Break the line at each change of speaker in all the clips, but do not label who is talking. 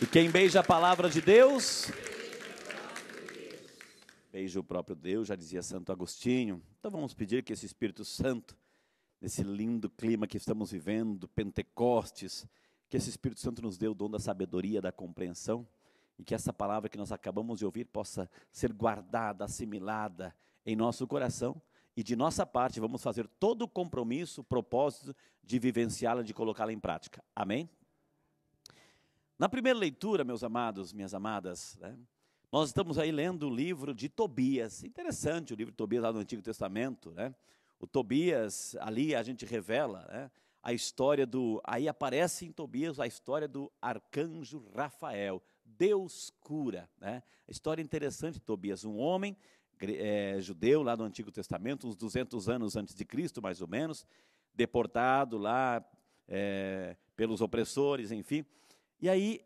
E quem beija a palavra de Deus, beija o próprio Deus, já dizia Santo Agostinho. Então vamos pedir que esse Espírito Santo, nesse lindo clima que estamos vivendo, Pentecostes, que esse Espírito Santo nos dê o dom da sabedoria, da compreensão, e que essa palavra que nós acabamos de ouvir possa ser guardada, assimilada em nosso coração, e de nossa parte vamos fazer todo o compromisso, o propósito de vivenciá-la, de colocá-la em prática. Amém? Na primeira leitura, meus amados, minhas amadas, nós estamos aí lendo o livro de Tobias. Interessante o livro de Tobias lá no Antigo Testamento, O Tobias, ali a gente revela, a história aí aparece em Tobias a história do arcanjo Rafael. Deus cura, A história interessante de Tobias, um homem judeu lá no Antigo Testamento, uns 200 anos antes de Cristo, mais ou menos, deportado lá pelos opressores, enfim. E aí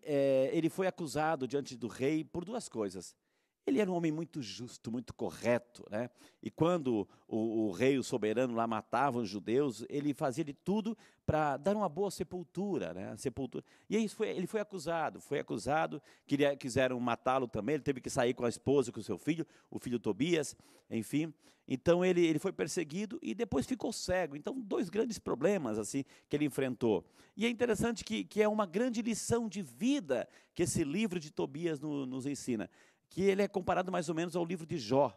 ele foi acusado diante do rei por duas coisas. Ele era um homem muito justo, muito correto, E quando o rei, o soberano lá matava os judeus, ele fazia de tudo para dar uma boa sepultura, sepultura. E aí ele foi acusado, quiseram matá-lo também, ele teve que sair com a esposa, com o seu filho, o filho Tobias, enfim. Então ele foi perseguido e depois ficou cego. Então, dois grandes problemas assim que ele enfrentou. E é interessante que é uma grande lição de vida que esse livro de Tobias nos ensina, que ele é comparado mais ou menos ao livro de Jó.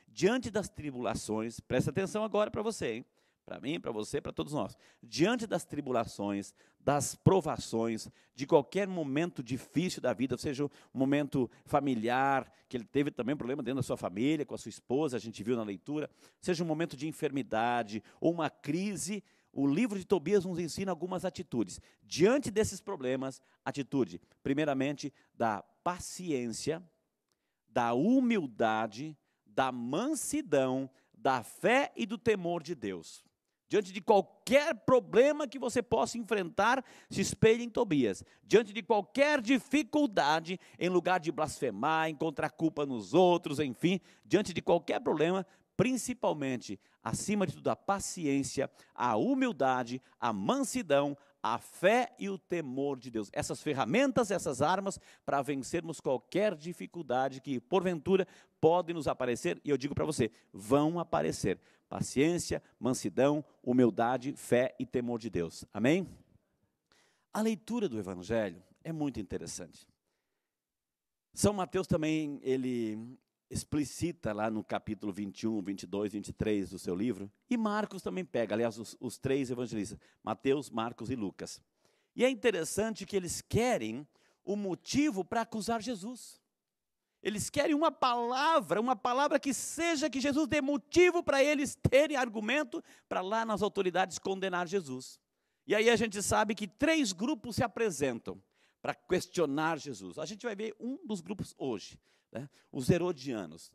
Diante das tribulações, presta atenção agora para você, hein? Para mim, para você, para todos nós. Diante das tribulações, das provações, de qualquer momento difícil da vida, seja um momento familiar, que ele teve também um problema dentro da sua família, com a sua esposa, a gente viu na leitura, seja um momento de enfermidade ou uma crise, o livro de Tobias nos ensina algumas atitudes. Diante desses problemas, atitude, primeiramente, da paciência, da humildade, da mansidão, da fé e do temor de Deus. Diante de qualquer problema que você possa enfrentar, se espelhe em Tobias. Diante de qualquer dificuldade, em lugar de blasfemar, encontrar culpa nos outros, enfim, diante de qualquer problema, principalmente, acima de tudo, a paciência, a humildade, a mansidão, a fé e o temor de Deus. Essas ferramentas, essas armas para vencermos qualquer dificuldade que, porventura, pode nos aparecer, e eu digo para você, vão aparecer. Paciência, mansidão, humildade, fé e temor de Deus. Amém? A leitura do Evangelho é muito interessante. São Mateus também, ele explicita lá no capítulo 21, 22, 23 do seu livro, e Marcos também pega, aliás, os três evangelistas, Mateus, Marcos e Lucas. E é interessante que eles querem o motivo para acusar Jesus. Eles querem uma palavra que seja que Jesus dê motivo para eles terem argumento para lá nas autoridades condenar Jesus. E aí a gente sabe que três grupos se apresentam para questionar Jesus. A gente vai ver um dos grupos hoje, os herodianos.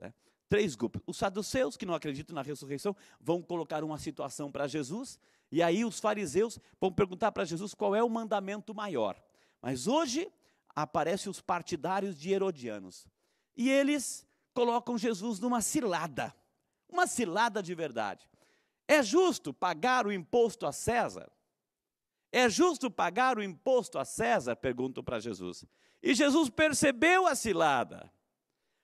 Três grupos. Os saduceus, que não acreditam na ressurreição, vão colocar uma situação para Jesus, e aí os fariseus vão perguntar para Jesus qual é o mandamento maior. Mas hoje aparecem os partidários de herodianos. E eles colocam Jesus numa cilada, uma cilada de verdade. É justo pagar o imposto a César? É justo pagar o imposto a César? Perguntam para Jesus. E Jesus percebeu a cilada.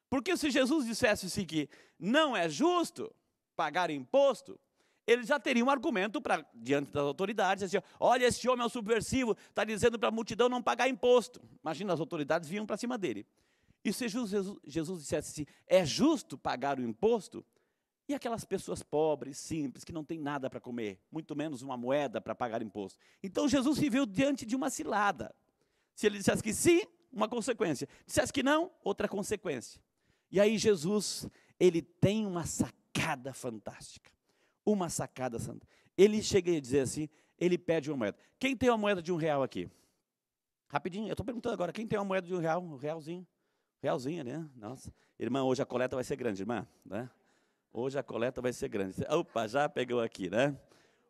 Porque se Jesus dissesse assim que não é justo pagar imposto, ele já teria um argumento para, diante das autoridades, assim, olha, esse homem é um subversivo, está dizendo para a multidão não pagar imposto. Imagina, as autoridades vinham para cima dele. E se Jesus dissesse assim, é justo pagar o imposto? E aquelas pessoas pobres, simples, que não têm nada para comer, muito menos uma moeda para pagar imposto. Então Jesus se viu diante de uma cilada. Se ele dissesse que sim, uma consequência. Dissesse que não, outra consequência. E aí Jesus, ele tem uma sacada fantástica. Uma sacada santa. Ele chega a dizer assim, ele pede uma moeda. Quem tem uma moeda de R$1 aqui? Rapidinho, eu estou perguntando agora, quem tem uma moeda de R$1? Um realzinho. Realzinha, né? Nossa. Irmã, hoje a coleta vai ser grande, irmã. Hoje a coleta vai ser grande. Opa, já pegou aqui,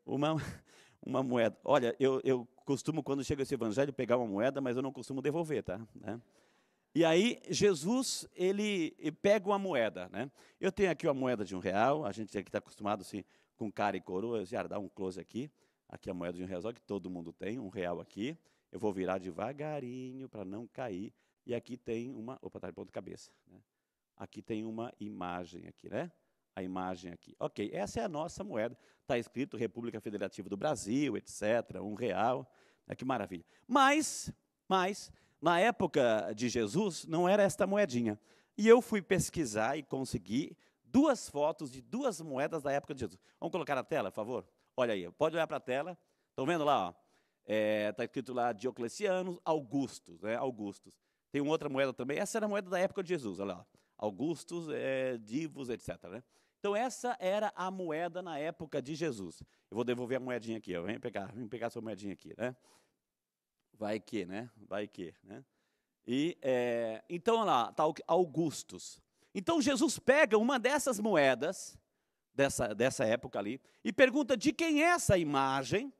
Uma moeda. Olha, eu costumo, quando chega esse evangelho, pegar uma moeda, mas eu não costumo devolver, tá? E aí, Jesus, ele pega uma moeda, Eu tenho aqui uma moeda de R$1, a gente aqui está acostumado assim, com cara e coroa, já dá um close aqui. Aqui a moeda de R$1, que todo mundo tem, R$1 aqui. Eu vou virar devagarinho para não cair. E aqui tem uma... Opa, está de ponta cabeça. Né? Aqui tem uma imagem aqui, né? A imagem aqui. Ok, essa é a nossa moeda. Está escrito República Federativa do Brasil, etc., R$1. Que maravilha. Mas, na época de Jesus, não era esta moedinha. E eu fui pesquisar e consegui 2 fotos de 2 moedas da época de Jesus. Vamos colocar na tela, por favor? Olha aí, pode olhar para a tela. Estão vendo lá? Está escrito lá Diocleciano, Augustus. Né? Augustus. Tem uma outra moeda também. Essa era a moeda da época de Jesus. Olha lá. Augustus, Divos, etc. Né? Então, essa era a moeda na época de Jesus. Eu vou devolver a moedinha aqui. Ó. Vem pegar sua moedinha aqui. Né? Vai que, né? Vai que. Né? E, então, olha lá, está Augustus. Então, Jesus pega uma dessas moedas, dessa época ali, e pergunta de quem é essa imagem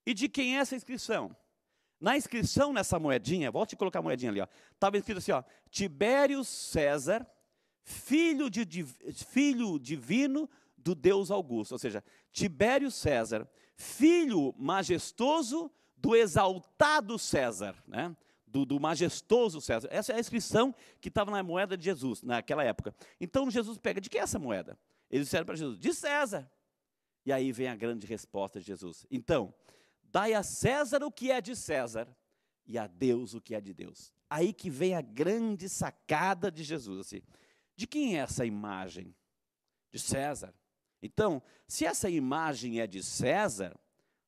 e de quem é essa inscrição. Na inscrição, nessa moedinha, volte a colocar a moedinha ali, estava escrito assim, Tibério César, filho divino do Deus Augusto. Ou seja, Tibério César, filho majestoso do exaltado César, né? Do majestoso César. Essa é a inscrição que estava na moeda de Jesus, naquela época. Então, Jesus pega, de que é essa moeda? Eles disseram para Jesus, de César. E aí vem a grande resposta de Jesus. Então, dai a César o que é de César e a Deus o que é de Deus. Aí que vem a grande sacada de Jesus. Assim, de quem é essa imagem? De César. Então, se essa imagem é de César,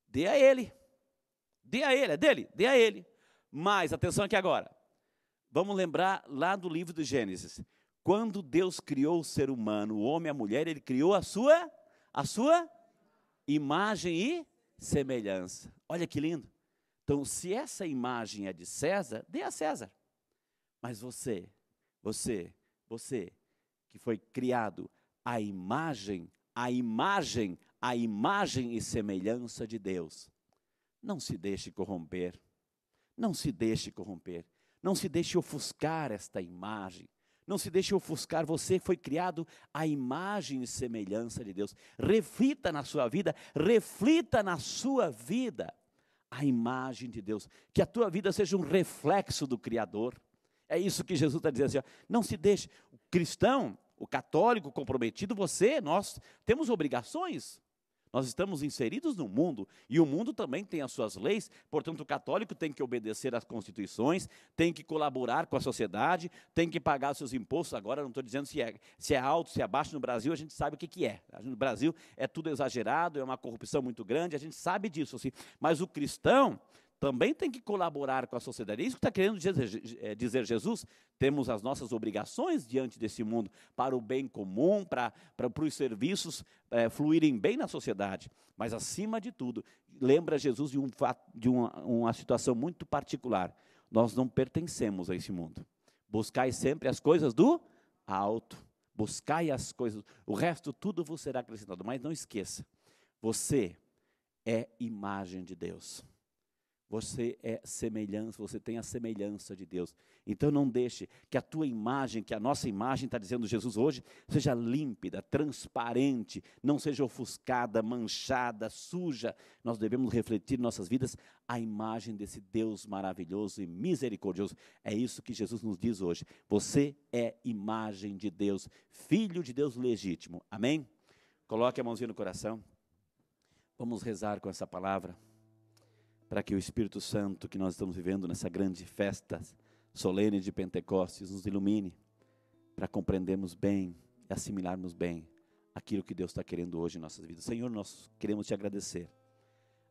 dê a ele. Dê a ele, é dele, dê a ele. Mas, atenção aqui agora, vamos lembrar lá do livro de Gênesis. Quando Deus criou o ser humano, o homem e a mulher, Ele criou a sua imagem e semelhança. Olha que lindo. Então, se essa imagem é de César, dê a César. Mas você que foi criado à imagem e semelhança de Deus, não se deixe corromper. Não se deixe corromper, não se deixe ofuscar esta imagem, não se deixe ofuscar, você foi criado à imagem e semelhança de Deus. Reflita na sua vida a imagem de Deus, que a tua vida seja um reflexo do Criador. É isso que Jesus está dizendo assim, não se deixe, o cristão, o católico comprometido, nós temos obrigações. Nós estamos inseridos no mundo, e o mundo também tem as suas leis, portanto o católico tem que obedecer às constituições, tem que colaborar com a sociedade, tem que pagar seus impostos. Agora não estou dizendo se é alto, se é baixo. No Brasil a gente sabe o que é. No Brasil é tudo exagerado, é uma corrupção muito grande, a gente sabe disso. Assim. Mas o cristão também tem que colaborar com a sociedade. É isso que está querendo dizer Jesus. Temos as nossas obrigações diante desse mundo para o bem comum, para os serviços fluírem bem na sociedade. Mas, acima de tudo, lembra Jesus de uma situação muito particular. Nós não pertencemos a esse mundo. Buscai sempre as coisas do alto. Buscai as coisas, o resto tudo vos será acrescentado. Mas não esqueça, você é imagem de Deus. Você é semelhança, você tem a semelhança de Deus. Então não deixe que a tua imagem, que a nossa imagem, está dizendo Jesus hoje, seja límpida, transparente, não seja ofuscada, manchada, suja. Nós devemos refletir em nossas vidas a imagem desse Deus maravilhoso e misericordioso. É isso que Jesus nos diz hoje. Você é imagem de Deus, filho de Deus legítimo. Amém? Coloque a mãozinha no coração. Vamos rezar com essa palavra, para que o Espírito Santo que nós estamos vivendo nessa grande festa solene de Pentecostes nos ilumine, para compreendermos bem e assimilarmos bem aquilo que Deus está querendo hoje em nossas vidas. Senhor, nós queremos te agradecer.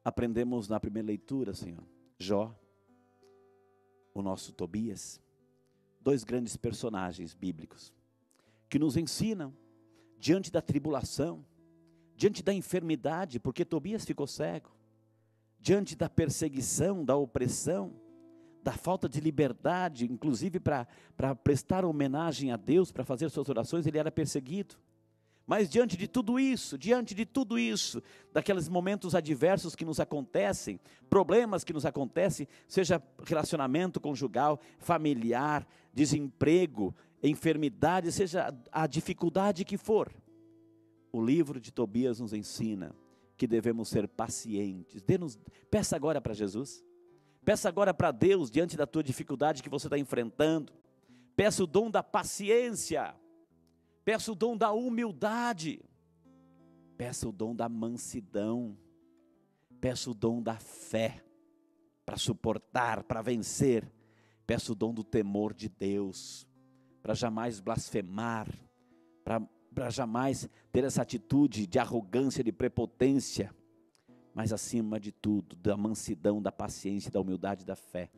Aprendemos na primeira leitura, Senhor, Jó, o nosso Tobias, 2 grandes personagens bíblicos, que nos ensinam, diante da tribulação, diante da enfermidade, porque Tobias ficou cego, diante da perseguição, da opressão, da falta de liberdade, inclusive para prestar homenagem a Deus, para fazer suas orações, ele era perseguido. Mas diante de tudo isso, daqueles momentos adversos que nos acontecem, problemas que nos acontecem, seja relacionamento conjugal, familiar, desemprego, enfermidade, seja a dificuldade que for, o livro de Tobias nos ensina que devemos ser pacientes. Peça agora para Jesus. Peça agora para Deus, diante da tua dificuldade que você está enfrentando. Peça o dom da paciência. Peça o dom da humildade. Peça o dom da mansidão. Peça o dom da fé. Para suportar, para vencer. Peça o dom do temor de Deus. Para jamais blasfemar. Para jamais ter essa atitude de arrogância, de prepotência. Mas acima de tudo, da mansidão, da paciência, da humildade e da fé.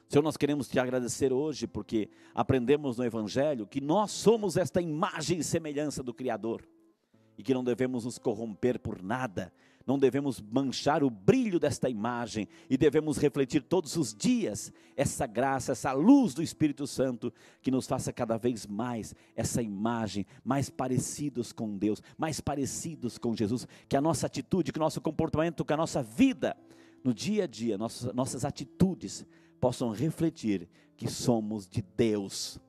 Senhor, nós queremos te agradecer hoje, porque aprendemos no Evangelho que nós somos esta imagem e semelhança do Criador, e que não devemos nos corromper por nada, não devemos manchar o brilho desta imagem, e devemos refletir todos os dias essa graça, essa luz do Espírito Santo, que nos faça cada vez mais essa imagem, mais parecidos com Deus, mais parecidos com Jesus, que a nossa atitude, que o nosso comportamento, que a nossa vida, no dia a dia, nossas atitudes, possam refletir que somos de Deus,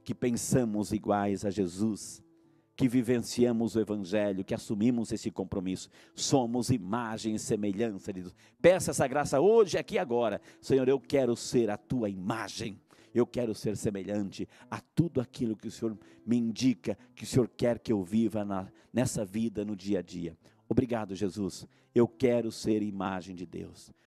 que pensamos iguais a Jesus, que vivenciamos o Evangelho, que assumimos esse compromisso, somos imagem e semelhança de Deus. Peça essa graça hoje, aqui e agora. Senhor, eu quero ser a tua imagem, eu quero ser semelhante a tudo aquilo que o Senhor me indica, que o Senhor quer que eu viva nessa vida, no dia a dia. Obrigado, Jesus, eu quero ser imagem de Deus.